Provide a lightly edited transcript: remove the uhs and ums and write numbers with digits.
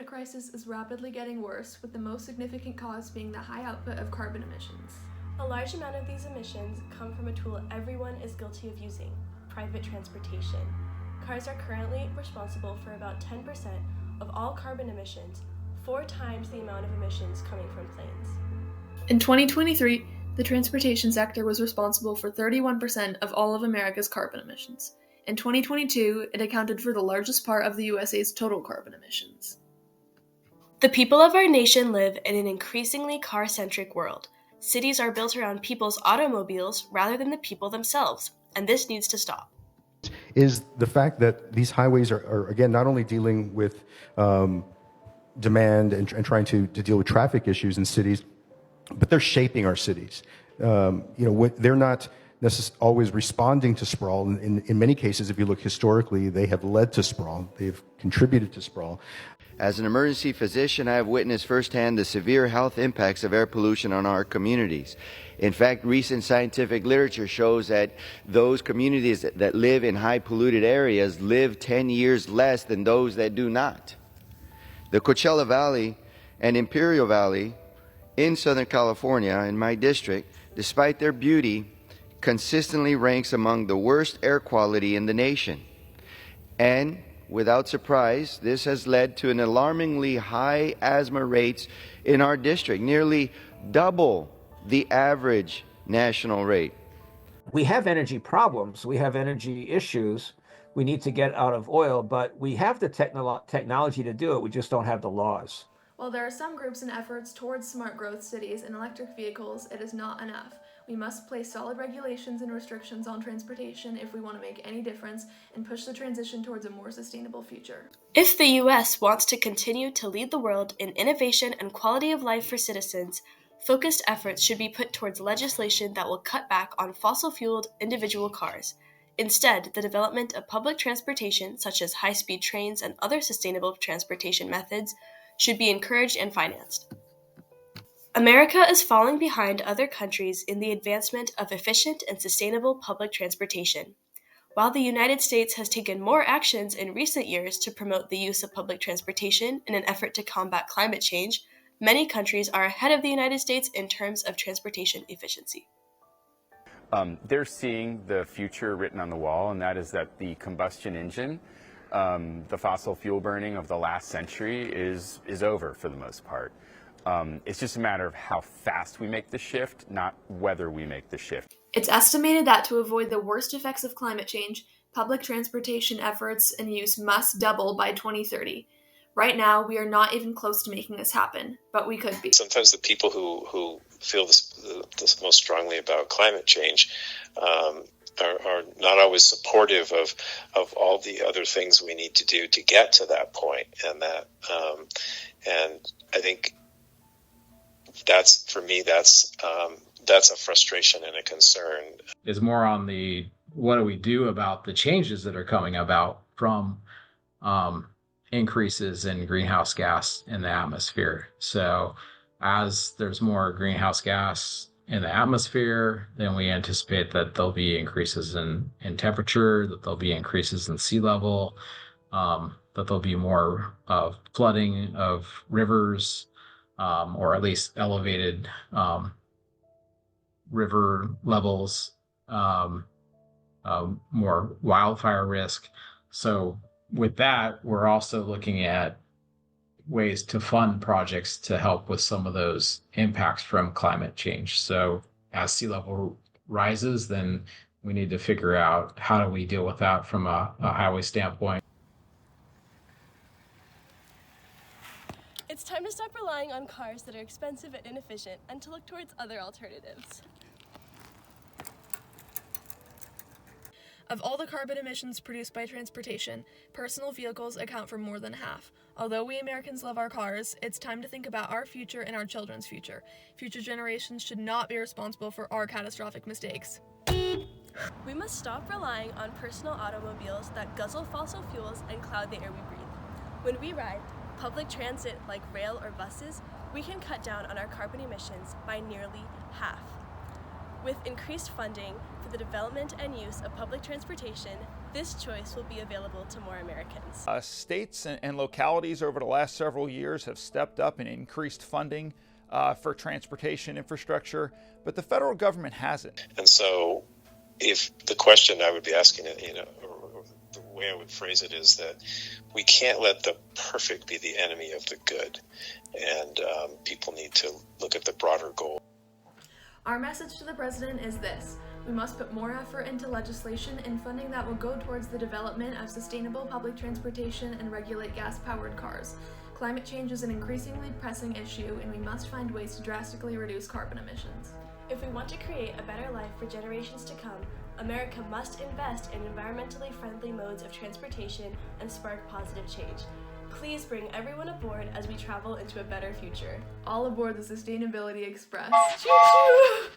climate crisis is rapidly getting worse, with the most significant cause being the high output of carbon emissions. A large amount of these emissions come from a tool everyone is guilty of using: private transportation. Cars are currently responsible for about 10% of all carbon emissions, 4 times the amount of emissions coming from planes. In 2023, the transportation sector was responsible for 31% of all of America's carbon emissions. In 2022, it accounted for the largest part of the USA's total carbon emissions. The people of our nation live in an increasingly car-centric world. Cities are built around people's automobiles rather than the people themselves, and this needs to stop. Is the fact that these highways are again, not only dealing with demand and trying to deal with traffic issues in cities, but they're shaping our cities. They're not always responding to sprawl. In many cases, if you look historically, they have led to sprawl. They've contributed to sprawl. As an emergency physician, I have witnessed firsthand the severe health impacts of air pollution on our communities. In fact, recent scientific literature shows that those communities that live in high polluted areas live 10 years less than those that do not. The Coachella Valley and Imperial Valley in Southern California, in my district, despite their beauty, consistently ranks among the worst air quality in the nation. And without surprise, this has led to an alarmingly high asthma rates in our district, nearly double the average national rate. We have energy problems. We have energy issues. We need to get out of oil, but we have the technology to do it. We just don't have the laws. While there are some groups and efforts towards smart growth cities and electric vehicles, it is not enough. We must place solid regulations and restrictions on transportation if we want to make any difference and push the transition towards a more sustainable future. If the U.S. wants to continue to lead the world in innovation and quality of life for citizens, focused efforts should be put towards legislation that will cut back on fossil-fueled individual cars. Instead, the development of public transportation, such as high-speed trains and other sustainable transportation methods, should be encouraged and financed. America is falling behind other countries in the advancement of efficient and sustainable public transportation. While the United States has taken more actions in recent years to promote the use of public transportation in an effort to combat climate change, many countries are ahead of the United States in terms of transportation efficiency. They're seeing the future written on the wall, and that is that the combustion engine, the fossil fuel burning of the last century is over for the most part. It's just a matter of how fast we make the shift, not whether we make the shift. It's estimated that to avoid the worst effects of climate change, public transportation efforts and use must double by 2030. Right now, we are not even close to making this happen, but we could be. Sometimes the people who feel this most strongly about climate change are not always supportive of all the other things we need to do to get to that point, and I think that's, for me, that's a frustration and a concern. Is more on the what do we do about the changes that are coming about from increases in greenhouse gas in the atmosphere. So as there's more greenhouse gas in the atmosphere, then we anticipate that there'll be increases in temperature, that there'll be increases in sea level, that there'll be more flooding of rivers, or at least elevated river levels, more wildfire risk. So with that, we're also looking at ways to fund projects to help with some of those impacts from climate change. So as sea level rises, then we need to figure out how do we deal with that from a highway standpoint. It's time to stop relying on cars that are expensive and inefficient and to look towards other alternatives. Of all the carbon emissions produced by transportation, personal vehicles account for more than half. Although we Americans love our cars, it's time to think about our future and our children's future. Future generations should not be responsible for our catastrophic mistakes. We must stop relying on personal automobiles that guzzle fossil fuels and cloud the air we breathe. When we ride public transit like rail or buses, we can cut down on our carbon emissions by nearly half. With increased funding for the development and use of public transportation, this choice will be available to more Americans. States and localities over the last several years have stepped up and increased funding for transportation infrastructure, but the federal government hasn't. And so if the question I would be asking, or the way I would phrase it is that we can't let the perfect be the enemy of the good. And people need to look at the broader goal. Our message to the president is this: we must put more effort into legislation and funding that will go towards the development of sustainable public transportation and regulate gas-powered cars. Climate change is an increasingly pressing issue, and we must find ways to drastically reduce carbon emissions. If we want to create a better life for generations to come, America must invest in environmentally friendly modes of transportation and spark positive change. Please bring everyone aboard as we travel into a better future. All aboard the Sustainability Express. Choo-choo!